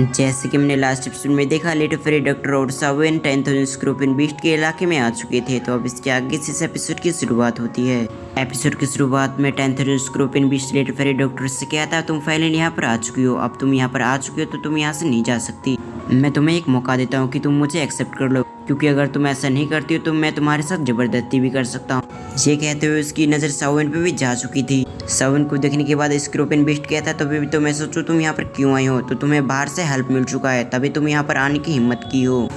जैसे कि हमने लास्ट एपिसोड में देखा, लेटर फेरी डॉक्टर और सावन 10,000 स्क्रूपिन बीस्ट के इलाके में आ चुके थे। तो अब इसके आगे से इस एपिसोड की शुरुआत होती है। एपिसोड की शुरुआत में 10,000 स्क्रूपिन बीस्ट लेटर फेरी डॉक्टर से कहता है, तुम फाइनली यहाँ पर आ चुकी हो। अब तुम यहाँ पर आ चुकी हो तो तुम यहाँ से नहीं जा सकती। मैं तुम्हें एक मौका देता हूँ कि तुम मुझे एक्सेप्ट कर लो, क्योंकि अगर तुम ऐसा नहीं करती हो तो मैं तुम्हारे साथ जबरदस्ती भी कर सकता हूँ। ये कहते हुए उसकी नज़र सावन पे भी जा चुकी थी। सावन को देखने के बाद स्क्रूपिन बीस्ट कहता है, तभी तो मैं सोचूं तुम यहाँ पर क्यों आई हो, तो तुम्हें बाहर से हेल्प मिल चुका है, तभी तुम यहाँ पर आने की हिम्मत की हो।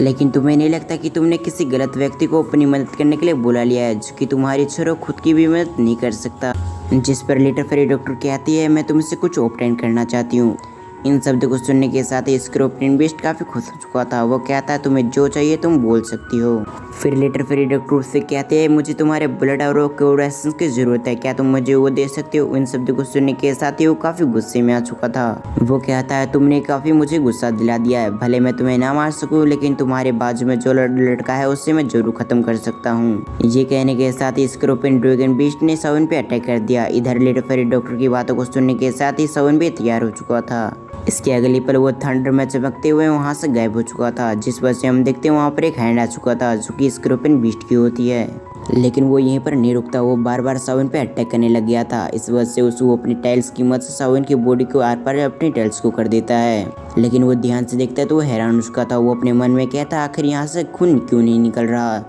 लेकिन तुम्हें नहीं लगता कि तुमने किसी गलत व्यक्ति को अपनी मदद करने के लिए बुला लिया है, जो कि तुम्हारी छोरो खुद की भी मदद नहीं कर सकता। जिस पर लेटर फेरी डॉक्टर कहती है, मैं तुमसे कुछ ऑब्टेन करना चाहती हूँ। इन शब्द को सुनने के साथ ही स्क्रूपिन बीस्ट काफ़ी खुश हो चुका था। वो कहता है, तुम्हें जो चाहिए तुम बोल सकती हो। फिर लेटर फेरी डॉक्टर उससे कहते हैं, मुझे तुम्हारे ब्लड और कोड एसेंस की ज़रूरत है, क्या तुम मुझे वो दे सकते हो। इन शब्द को सुनने के साथ ही वो काफ़ी गुस्से में आ चुका था। वो कहता है, तुमने काफ़ी मुझे गुस्सा दिला दिया है। भले मैं तुम्हें ना मार सकूँ, लेकिन तुम्हारे बाजू में जो लड़का है उससे मैं जरूर ख़त्म कर सकता हूँ। ये कहने के साथ ही स्क्रूपिन ड्रैगन बीस्ट ने सावन पे अटैक कर दिया। इधर लेटर फेरी डॉक्टर की बातों को सुनने के साथ ही सावन भी तैयार हो चुका था। इसके अगली पल वो थंडर में चमकते हुए वहाँ से गायब हो चुका था। जिस वजह से हम देखते हैं वहाँ पर एक हैंड आ चुका था, जो कि स्क्रूपिन बीस्ट की होती है। लेकिन वो यहीं पर नहीं रुकता, वो बार बार सावन पे अटैक करने लग गया था। इस वजह से वो अपनी टाइल्स की मदद से सावन की बॉडी को आर पार अपनी टाइल्स को कर देता है। लेकिन वो ध्यान से देखता है तो वो हैरान हो चुका था। वो अपने मन में कहता, आखिर यहाँ से खून क्यों नहीं निकल रहा।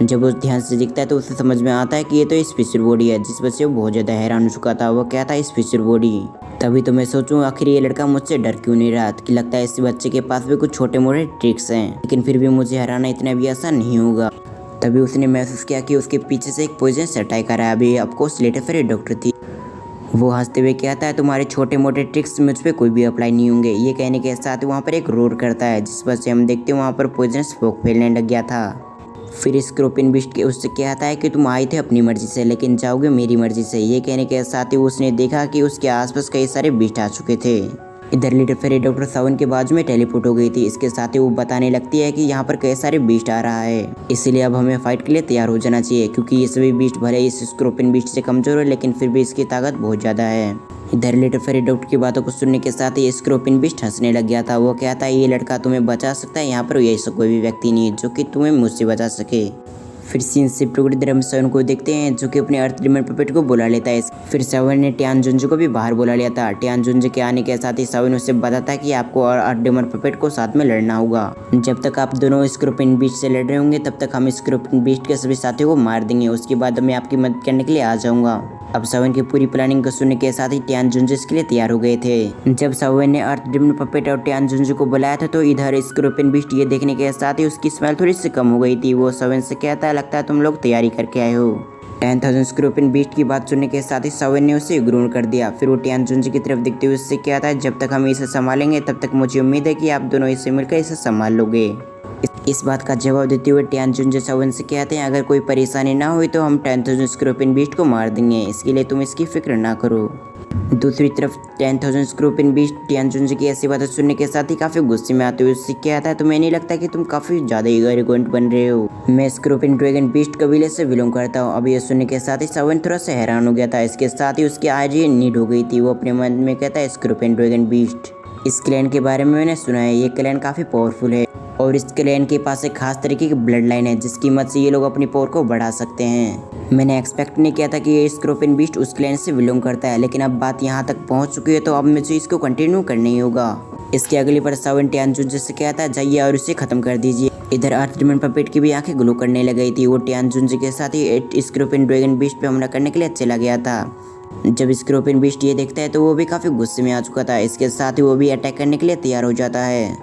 जब वो ध्यान से दिखता है तो उसे समझ में आता है कि ये तो स्पेशल बॉडी है, जिस वजह से वो बहुत ज़्यादा हैरान हो चुका था। वो कहता है, स्पेशल बॉडी। तभी तो मैं सोचूं आखिर ये लड़का मुझसे डर क्यों नहीं रहा, कि लगता है इस बच्चे के पास भी कुछ छोटे मोटे ट्रिक्स हैं, लेकिन फिर भी मुझे हराना इतना भी आसान नहीं होगा। तभी उसने महसूस किया कि उसके पीछे से एक पॉइजनस अटैक आ रहा है। अभी ऑफकोर्स लेटर फेरी डॉक्टर थी। वो हंसते हुए कहता है, तुम्हारे छोटे मोटे ट्रिक्स मुझ पर कोई भी अप्लाई नहीं होंगे। ये कहने के साथ वहाँ पर एक रोर करता है, जिस वजह से हम देखते हैं वहाँ पर पॉइजनस स्मोक फैलने लग गया था। फिर स्क्रूपिन बीस्ट के उससे कहता है कि तुम आए थे अपनी मर्जी से, लेकिन जाओगे मेरी मर्जी से। ये कहने के साथ ही उसने देखा कि उसके आसपास कई सारे बीस्ट आ चुके थे। इधर लेटर फेरी डॉक्टर सावन के बाजू में टेलीपोर्ट हो गई थी। इसके साथ ही वो बताने लगती है कि यहाँ पर कई सारे बीस्ट आ रहा है, इसलिए अब हमें फाइट के लिए तैयार हो जाना चाहिए, क्योंकि ये सभी बीस्ट भले इस स्क्रूपिन बीस्ट से कमजोर है, लेकिन फिर भी इसकी ताकत बहुत ज़्यादा है। इधर लेटर फेरी डॉक्टर की बातों को सुनने के साथ ही स्क्रूपिन बीस्ट हंसने लग गया था। वो कहता है, ये लड़का तुम्हें बचा सकता है, यहाँ पर ऐसा कोई भी व्यक्ति नहीं है जो कि तुम्हें मुझसे बचा सके। फिर सीन शिफ्ट होकर हम सावन को देखते हैं, जो कि अपने अर्थ डिमन पपेट को बुला लेता है। फिर सावन ने टियान जुंजू को भी बाहर बुला लिया था। टियान जुंजू के आने के साथ ही सावन उससे बताता है कि आपको और अर्थ डिमन पपेट को साथ में लड़ना होगा। जब तक आप दोनों स्क्रूपिन बीस्ट से लड़ रहे होंगे, तब तक हम स्क्रूपिन बीस्ट के सभी साथियों को मार देंगे। उसके बाद मैं आपकी मदद करने के लिए आ जाऊंगा। अब सावन की पूरी प्लानिंग को सुनने के साथ ही टियान जुंजू इसके लिए तैयार हो गए थे। जब सावन ने अर्थ डिमन पपेट और टियान जुंजू को बुलाया था, तो इधर स्क्रूपिन बीस्ट ये देखने के साथ ही उसकी स्मेल थोड़ी सी कम हो गई थी। वो सावन से कहता है, लगता है तुम लोग तैयारी करके आए हो। 10,000 स्क्रूपिन बीस्ट की बात सुनने के साथ ही सावन ने उसे इग्नोर कर दिया। फिर वो टियान जुंजू की तरफ देखते हुए उससे कहता है, जब तक हम इसे संभालेंगे तब तक मुझे उम्मीद है कि आप दोनों इसे मिलकर इसे संभाल लोगे। इस बात का जवाब देते हुए टियान जुंजू सावन से कहते हैं, अगर कोई परेशानी ना हुई तो हम 10,000 स्क्रूपिन बीस्ट को मार देंगे, इसके लिए तुम इसकी फिक्र ना करो। दूसरी तरफ 10,000 स्क्रूपिन बीस्ट टियान जुंजू की ऐसी बातें सुनने के साथ ही काफ़ी गुस्से में आते हुए उससे कहता है, तुम्हें नहीं लगता कि तुम काफ़ी ज़्यादा एरोगेंट बन रहे हो। मैं स्क्रूपिन ड्रैगन बीस्ट कबीले से बिलोंग करता हूँ। अब ये सुनने के साथ ही सावन थोड़ा सा हैरान हो गया था। इसके साथ ही उसकी आज ये नीड हो गई थी। वो अपने मन में कहता है, स्क्रूपिन ड्रैगन बीस्ट, इस क्लैन के बारे में मैंने सुना है, ये क्लैन काफ़ी पावरफुल है और इस क्लैन के पास एक खास तरीके की ब्लड लाइन है, जिसकी मदद से ये लोग अपनी पावर को बढ़ा सकते हैं। मैंने एक्सपेक्ट नहीं किया था कि ये स्क्रूपिन बीस्ट उस क्लैन से बिलोंग करता है, लेकिन अब बात यहाँ तक पहुँच चुकी है, तो अब मुझे इसको कंटिन्यू करना ही होगा। इसके अगली पर सावन टियान जुंजू से कहता है, जाइए और इसे खत्म कर दीजिए। इधर अर्थ डिमन पपेट की भी आंखें ग्लो करने लग गई थी। वो टियान जुंजू के साथ ही स्क्रूपिन ड्रैगन बीस्ट पे हमला करने के लिए चला गया था। जब स्क्रूपिन बीस्ट ये देखता है तो वो भी काफ़ी गुस्से में आ चुका था। इसके साथ ही वो भी अटैक करने के लिए तैयार हो जाता है।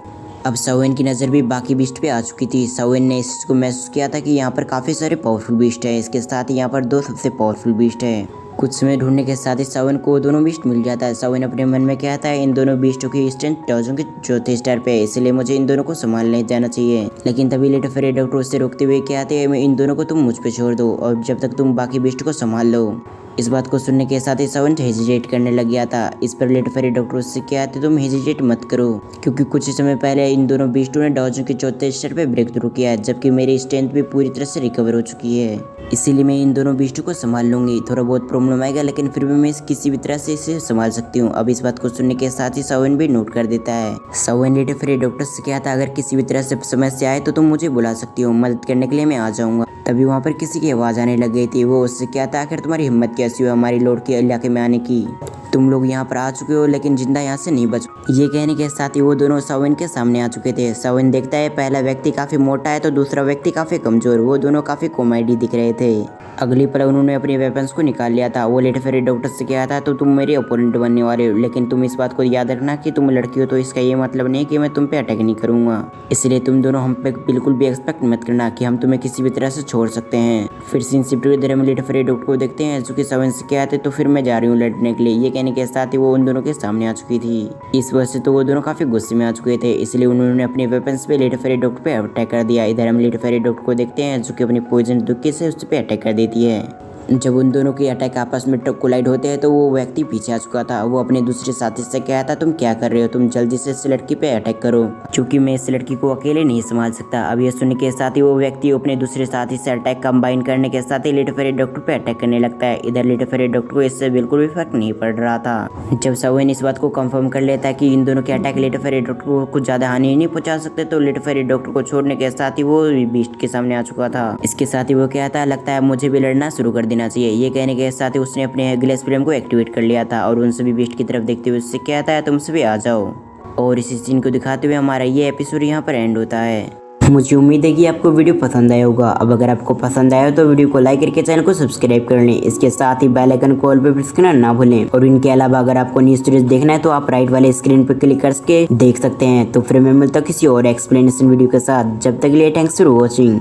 अब सावन की नज़र भी बाकी बीस्ट पे आ चुकी थी। सावन ने इसको महसूस किया था कि यहाँ पर काफ़ी सारे पावरफुल बीस्ट है। इसके साथ ही यहाँ पर दो सबसे पावरफुल बीस्ट है। कुछ समय ढूंढने के साथ ही सावन को दोनों बीस्ट मिल जाता है। सावन अपने मन में कहता है, इन दोनों बीस्टों की स्ट्रेंथ डॉजों के चौथे स्टार पे है, इसलिए मुझे इन दोनों को संभालने जाना चाहिए। लेकिन तभी लेटर फेरी डॉक्टर उससे रोकते हुए कहते हैं, इन दोनों को तुम मुझ पे छोड़ दो और जब तक तुम बाकी बीस्ट को संभाल लो। इस बात को सुनने के साथ ही सावन हेजिटेट करने लग गया था। इस पर लेटर फेरी डॉक्टर उससे कहते, तुम हेजिटेट मत करो, क्योंकि कुछ ही समय पहले इन दोनों बीस्टों ने डॉजों के चौथे स्टार पे ब्रेक थ्रू किया है, जबकि मेरी स्ट्रेंथ भी पूरी तरह से रिकवर हो चुकी है। इसीलिए मैं इन दोनों बीस्ट को संभाल लूंगी। थोड़ा बहुत प्रॉब्लम आएगा लेकिन फिर भी मैं किसी भी तरह से इसे संभाल सकती हूँ। अब इस बात को सुनने के साथ ही सावन भी नोट कर देता है। सावन लेटर फिर डॉक्टर से कहता था अगर किसी भी तरह से समस्या आए तो तुम मुझे बुला सकती हो, मदद करने के लिए मैं आ जाऊंगा। तभी वहाँ पर किसी की आवाज़ आने लग गई थी। वो उससे कहता आखिर तुम्हारी हिम्मत कैसी हुई हमारी लॉर्ड के इलाके में आने की, तुम लोग यहाँ पर आ चुके हो लेकिन जिंदा यहाँ से नहीं बच। ये कहने के साथ ही वो दोनों सावन के सामने आ चुके थे। सावन देखता है पहला व्यक्ति काफी मोटा है तो दूसरा व्यक्ति काफी कमजोर। वो दोनों काफी कॉमेडी दिख रहे थे। अगली पल उन्होंने अपने वेपन्स को निकाल लिया था। वो लेटर फिर डॉक्टर से कहा था तो तुम मेरे ओपोनेंट बनने वाले हो, लेकिन तुम इस बात को याद रखना कि तुम लड़की हो तो इसका ये मतलब नहीं कि मैं तुम पे अटैक नहीं करूंगा। इसलिए तुम दोनों हम पे बिल्कुल भी एक्सपेक्ट मत करना कि हम तुम्हें किसी भी तरह से छोड़ सकते हैं। फिर सीन शिफ्ट हुई, इधर हम लेटर फिर डॉक्टर को देखते हैं जो कि सावन से कहते तो फिर मैं जा रही हूँ लड़ने के लिए। ये कहने के साथ ही वो उन दोनों के सामने आ चुकी थी। इस वजह से तो वो दोनों काफी गुस्से में आ चुके थे, इसलिए उन्होंने अपने वेपन्स पे लेटर फेरी डॉक्टर पे अटैक कर दिया। इधर हम लेटर फेरी डॉक्टर को देखते हैं जो कि अपनी पॉइजन दुक्की से उस पे अटैक कर देती है। जब उन दोनों के अटैक आपस में कोलाइड होते हैं तो वो व्यक्ति पीछे आ चुका था। वो अपने दूसरे साथी से कहा था तुम क्या कर रहे हो, तुम जल्दी से इस लड़की पे अटैक करो क्योंकि मैं इस लड़की को अकेले नहीं संभाल सकता। अब ये सुनने के साथ ही वो व्यक्ति अपने दूसरे साथी से अटैक कंबाइन करने के साथ ही लेटर फेरी डॉक्टर पे अटैक करने लगता है। इधर लेटर फेरी डॉक्टर को इससे बिल्कुल भी फर्क नहीं पड़ रहा था। जब सावन इस बात को कंफर्म कर लेता है कि इन दोनों के अटैक लेटर फेरी डॉक्टर को कुछ ज्यादा हानि नहीं पहुंचा सकते तो लेटर फेरी डॉक्टर को छोड़ने के साथ ही वो बीस्ट के सामने आ चुका था। इसके साथ ही वो कहता है लगता है मुझे भी लड़ना शुरू कर देना चाहिए। ये कहने के साथ ही उसने अपने ग्लेस फ्लेम को एक्टिवेट कर लिया था और उन सभी बीस्ट की तरफ देखते हुए उससे कहता है तुम सभी आ जाओ। और इसी सीन को दिखाते हुए हमारा ये एपिसोड यहाँ पर एंड होता है। मुझे उम्मीद है कि आपको वीडियो पसंद आया होगा। अब अगर आपको पसंद आया तो वीडियो को लाइक करके चैनल को सब्सक्राइब कर लें। इसके साथ ही बेल आइकन को ऑल पे प्रेस करना ना भूलें। और इनके अलावा अगर आपको न्यू सीरीज देखना है तो आप राइट वाले स्क्रीन पर क्लिक करके देख सकते हैं। तो फिर मैं मिलता हूं किसी और एक्सप्लेनेशन वीडियो के साथ। जब तक के लिए थैंक्स फॉर वॉचिंग।